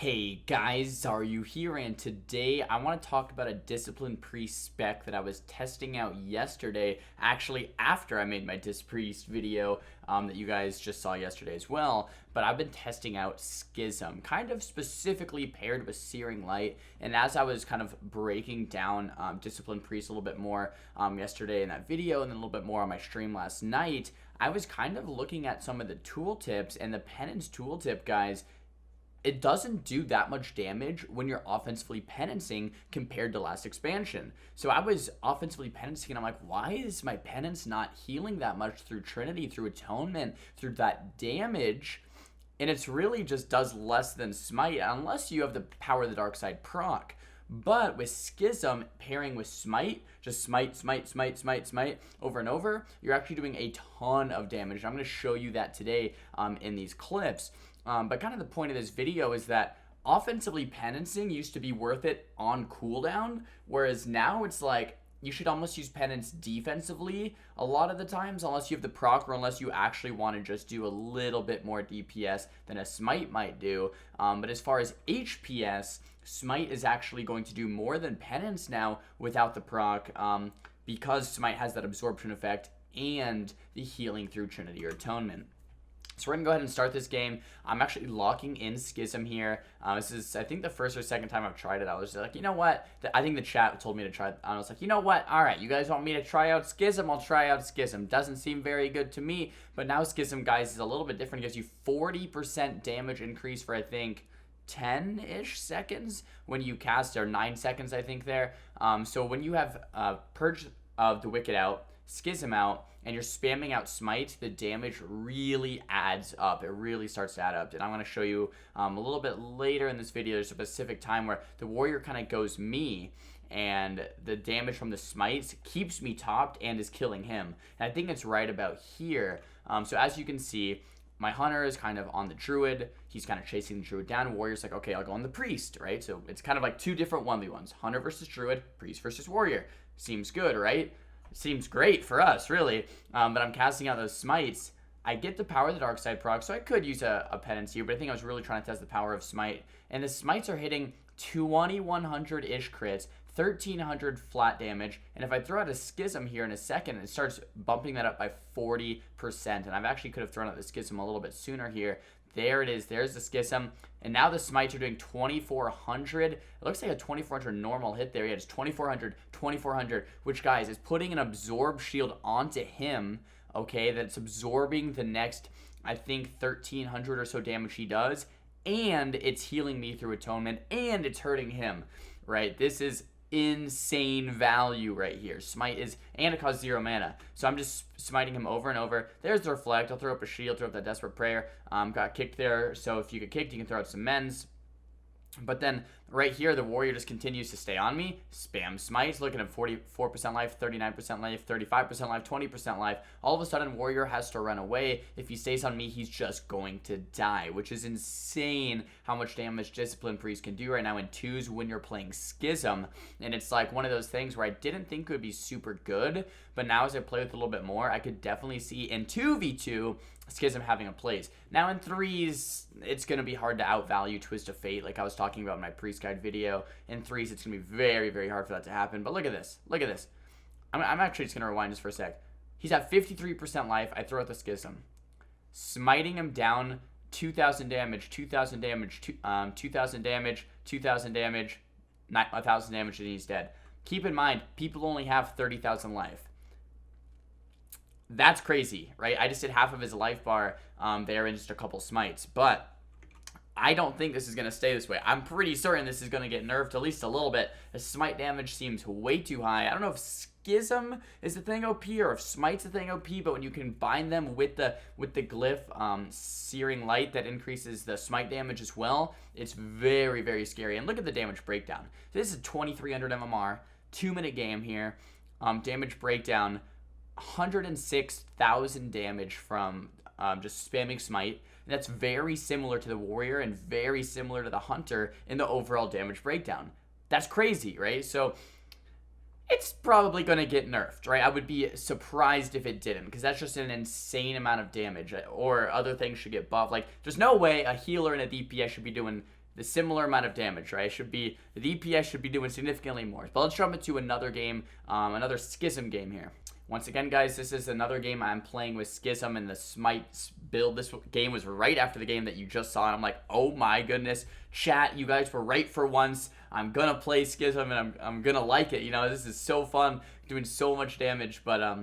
Hey guys, Xaryu here, and today I want to talk about a discipline priest spec that I was testing out yesterday, actually after I made my disc priest video that you guys just saw yesterday as well. But I've been testing out Schism, kind of specifically paired with Searing Light, and as I was kind of breaking down discipline priest a little bit more yesterday in that video, and then a little bit more on my stream last night, I was kind of looking at some of the tooltips, and the penance tooltip, guys, it doesn't do that much damage when you're offensively penancing compared to last expansion. So I was offensively penancing and I'm like, why is my penance not healing that much through Trinity, through Atonement, through that damage? And it's really just does less than Smite unless you have the Power of the Dark Side proc. But with Schism pairing with Smite, just smite over and over, you're actually doing a ton of damage. And I'm going to show you that today in these clips. But kind of the point of this video is that offensively penancing used to be worth it on cooldown, whereas now it's like you should almost use penance defensively a lot of the times, unless you have the proc or unless you actually want to just do a little bit more DPS than a smite might do. But as far as HPS, smite is actually going to do more than penance now without the proc, because smite has that absorption effect and the healing through Trinity or Atonement. So we're going to go ahead and start this game. I'm actually locking in Schism here. This is, I think, the first or second time I've tried it. I was like, you know what? I think the chat told me to try it. I was like, you know what? All right, you guys want me to try out Schism? I'll try out Schism. Doesn't seem very good to me. But now Schism, guys, is a little bit different. It gives you 40% damage increase for, I think, 10-ish seconds when you cast, or 9 seconds, I think, there. So when you have Purge of the Wicked out, Schism out, and you're spamming out Smite, the damage really adds up. It really starts to add up. And I'm going to show you a little bit later in this video, there's a specific time where the warrior kind of goes me, and the damage from the smites keeps me topped and is killing him. And I think it's right about here. So as you can see, my hunter is kind of on the druid. He's kind of chasing the druid down. Warrior's like, okay, I'll go on the priest, right? So it's kind of like two different 1v1s. Hunter versus druid, priest versus warrior. Seems good, right? Seems great for us, really. But I'm casting out those smites. I get the Power of the Dark Side proc, so I could use a penance here, but I think I was really trying to test the power of smite. And the smites are hitting 2100-ish crits, 1300 flat damage, and if I throw out a Schism here in a second, it starts bumping that up by 40%. And I've actually could have thrown out the Schism a little bit sooner here. There it is. There's the Schism. And now the smites are doing 2400. It looks like a 2400 normal hit there. Yeah, it's 2400, which, guys, is putting an absorb shield onto him, okay, that's absorbing the next, I think, 1300 or so damage he does, and it's healing me through Atonement, and it's hurting him, right? This is insane value right here. Smite is, and it costs 0 mana, so I'm just smiting him over and over. There's the reflect. I'll throw up a shield, throw up that desperate prayer. Got kicked there, so if you get kicked, you can throw out some mends. But then right here, the warrior just continues to stay on me. Spam smites, looking at 44% life, 39% life, 35% life, 20% life. All of a sudden, warrior has to run away. If he stays on me, he's just going to die, which is insane how much damage Discipline Priest can do right now in 2s when you're playing Schism. And it's like one of those things where I didn't think it would be super good, but now as I play with it a little bit more, I could definitely see in 2v2 Schism having a place. Now in 3s, it's going to be hard to outvalue Twist of Fate, like I was talking about in my Priest Guide video. In 3s, it's going to be very, very hard for that to happen. But look at this. Look at this. I'm actually just going to rewind this for a sec. He's at 53% life. I throw out the Schism. Smiting him down 2,000 damage, 2,000 damage, 2,000 damage, 2,000 damage, 1,000 damage, and he's dead. Keep in mind, people only have 30,000 life. That's crazy, right? I just did half of his life bar there in just a couple smites. But I don't think this is going to stay this way. I'm pretty certain this is going to get nerfed at least a little bit. The smite damage seems way too high. I don't know if Schism is the thing OP or if Smite's the thing OP, but when you combine them with the glyph Searing Light that increases the smite damage as well, it's very, very scary. And look at the damage breakdown. This is 2300 MMR, 2-minute game here. Damage breakdown, 106,000 damage from just spamming smite. And that's very similar to the warrior and very similar to the hunter in the overall damage breakdown. That's crazy, right? So it's probably going to get nerfed, right? I would be surprised if it didn't, because that's just an insane amount of damage, or other things should get buffed. Like, there's no way a healer and a DPS should be doing the similar amount of damage, right? The DPS should be doing significantly more. But let's jump into another game, another Schism game here. Once again, guys, this is another game I'm playing with Schism and the Smite build. This game was right after the game that you just saw, and I'm like, oh my goodness, chat, you guys were right for once. I'm gonna play Schism, and I'm gonna like it. You know, this is so fun, doing so much damage, but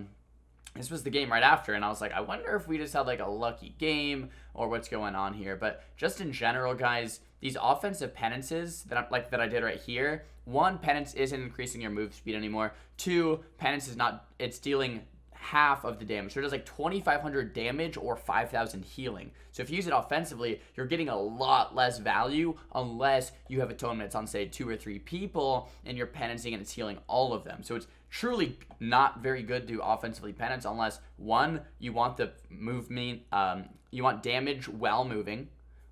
this was the game right after, and I was like, I wonder if we just had like a lucky game or what's going on here. But just in general, guys, these offensive penances that I did right here. 1, penance isn't increasing your move speed anymore. 2, penance is not, it's dealing half of the damage. So it does like 2,500 damage or 5,000 healing. So if you use it offensively, you're getting a lot less value unless you have atonement. It's on, say, 2 or 3 people, and you're penancing and it's healing all of them. So it's truly not very good to offensively penance unless, 1, you want the movement, you want damage while moving,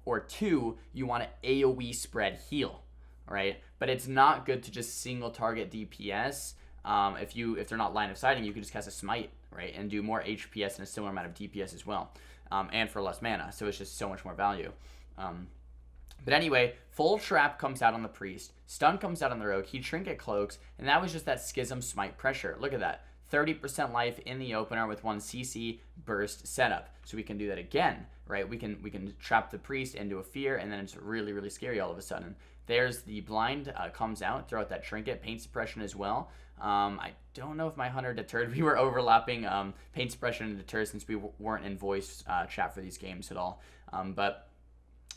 or 2, you want to AoE spread heal, right? But it's not good to just single target DPS. If they're not line of sighting, you can just cast a smite, right, and do more HPS and a similar amount of DPS as well, and for less mana. So it's just so much more value. But anyway, full trap comes out on the priest, stun comes out on the rogue, he trinket cloaks, and that was just that Schism smite pressure. Look at that. 30% life in the opener with 1 CC burst setup. So we can do that again, right? We can trap the priest into a fear, and then it's really, really scary all of a sudden. There's the blind, comes out, throw out that trinket, paint suppression as well. I don't know if my hunter deterred. We were overlapping paint suppression and deter since we weren't in voice chat for these games at all. But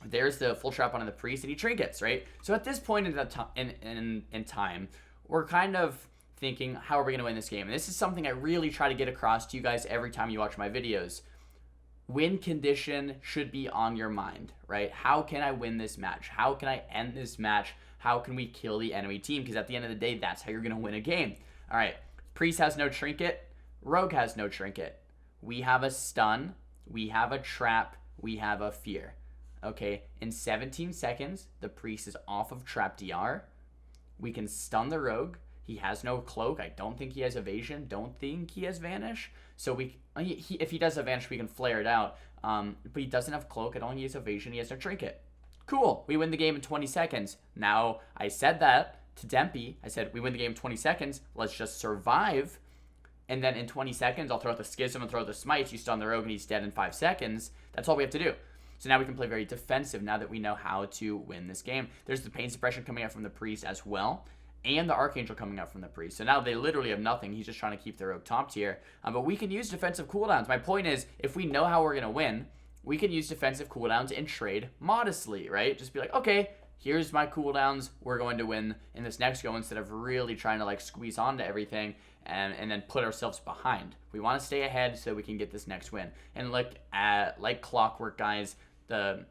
there's the full trap on the priest, and he trinkets, right? So at this point in time, we're kind of thinking, how are we going to win this game? And this is something I really try to get across to you guys every time you watch my videos. Win condition should be on your mind, right? How can I win this match? How can I end this match? How can we kill the enemy team? Because at the end of the day, that's how you're going to win a game. All right, priest has no trinket. Rogue has no trinket. We have a stun. We have a trap. We have a fear. Okay, in 17 seconds, the priest is off of trap DR. We can stun the rogue. He has no cloak. I don't think he has evasion. Don't think he has vanish. So if he does have vanish, we can flare it out. But he doesn't have cloak. I don't think he has evasion. He has no trinket. Cool. We win the game in 20 seconds. Now, I said that to Dempy. I said, we win the game in 20 seconds. Let's just survive. And then in 20 seconds, I'll throw out the Schism and throw out the smites. You stun the rogue and he's dead in 5 seconds. That's all we have to do. So now we can play very defensive now that we know how to win this game. There's the pain suppression coming out from the priest as well, and the Archangel coming out from the priest. So now they literally have nothing. He's just trying to keep the rogue top tier. But we can use defensive cooldowns. My point is, if we know how we're going to win, we can use defensive cooldowns and trade modestly, right? Just be like, okay, here's my cooldowns. We're going to win in this next go instead of really trying to like squeeze onto everything and then put ourselves behind. We want to stay ahead so we can get this next win. And look at, like clockwork, guys, the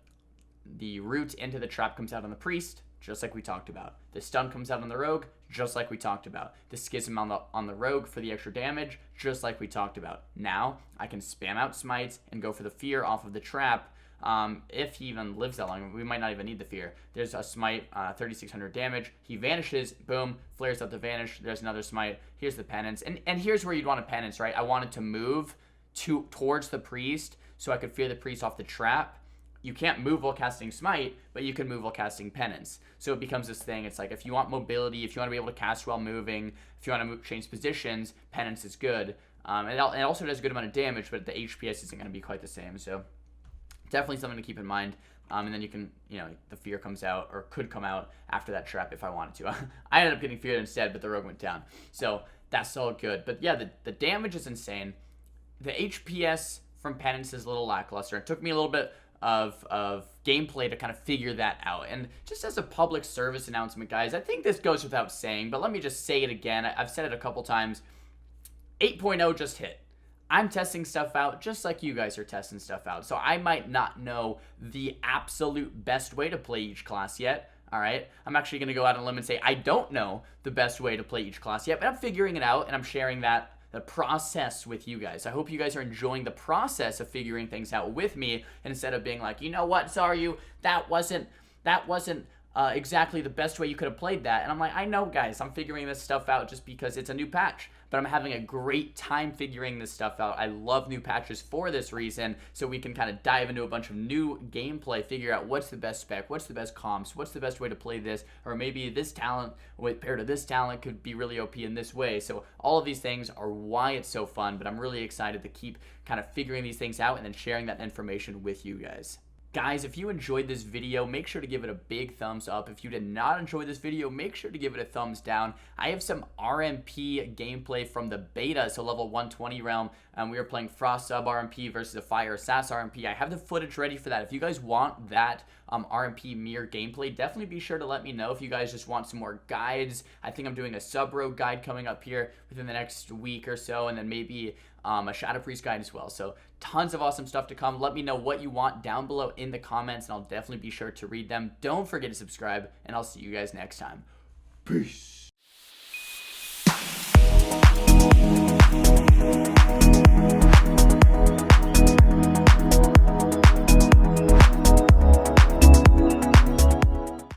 root into the trap comes out on the priest, just like we talked about. The stun comes out on the rogue, just like we talked about. The schism on the rogue for the extra damage, just like we talked about. Now, I can spam out smites and go for the fear off of the trap. If he even lives that long, we might not even need the fear. There's a smite, 3,600 damage. He vanishes, boom, flares out the vanish. There's another smite. Here's the penance. And here's where you'd want a penance, right? I wanted to move towards the priest so I could fear the priest off the trap. You can't move while casting smite, but you can move while casting penance. So it becomes this thing. It's like if you want mobility, if you want to be able to cast while moving, if you want to change positions, penance is good. And it also does a good amount of damage, but the HPS isn't going to be quite the same. So definitely something to keep in mind. And then you can, the fear comes out or could come out after that trap if I wanted to. I ended up getting feared instead, but the rogue went down. So that's all good. But yeah, the damage is insane. The HPS from penance is a little lackluster. It took me a little bit of gameplay to kind of figure that out. And just as a public service announcement, guys, I think this goes without saying, but let me just say it again. I've said it a couple times. 8.0 just hit. I'm testing stuff out just like you guys are testing stuff out. So I might not know the absolute best way to play each class yet. All right. I'm actually going to go out on a limb and say I don't know the best way to play each class yet, but I'm figuring it out and I'm sharing the process with you guys. I hope you guys are enjoying the process of figuring things out with me instead of being like, you know what, Xaryu, that wasn't exactly the best way you could have played that. And I'm like, I know, guys, I'm figuring this stuff out just because it's a new patch. but I'm having a great time figuring this stuff out. I love new patches for this reason, so we can kind of dive into a bunch of new gameplay, figure out what's the best spec, what's the best comps, what's the best way to play this, or maybe this talent paired to this talent could be really OP in this way. So all of these things are why it's so fun, but I'm really excited to keep kind of figuring these things out and then sharing that information with you guys. Guys, if you enjoyed this video, make sure to give it a big thumbs up. If you did not enjoy this video, make sure to give it a thumbs down. I have some RMP gameplay from the beta, so level 120 realm. We were playing Frost Sub RMP versus a Fire Sass RMP. I have the footage ready for that. If you guys want that RMP mirror gameplay, definitely be sure to let me know. If you guys just want some more guides, I think I'm doing a sub rogue guide coming up here within the next week or so, and then maybe a Shadow Priest guide as well. So tons of awesome stuff to come. Let me know what you want down below in the comments, and I'll definitely be sure to read them. Don't forget to subscribe, and I'll see you guys next time. Peace.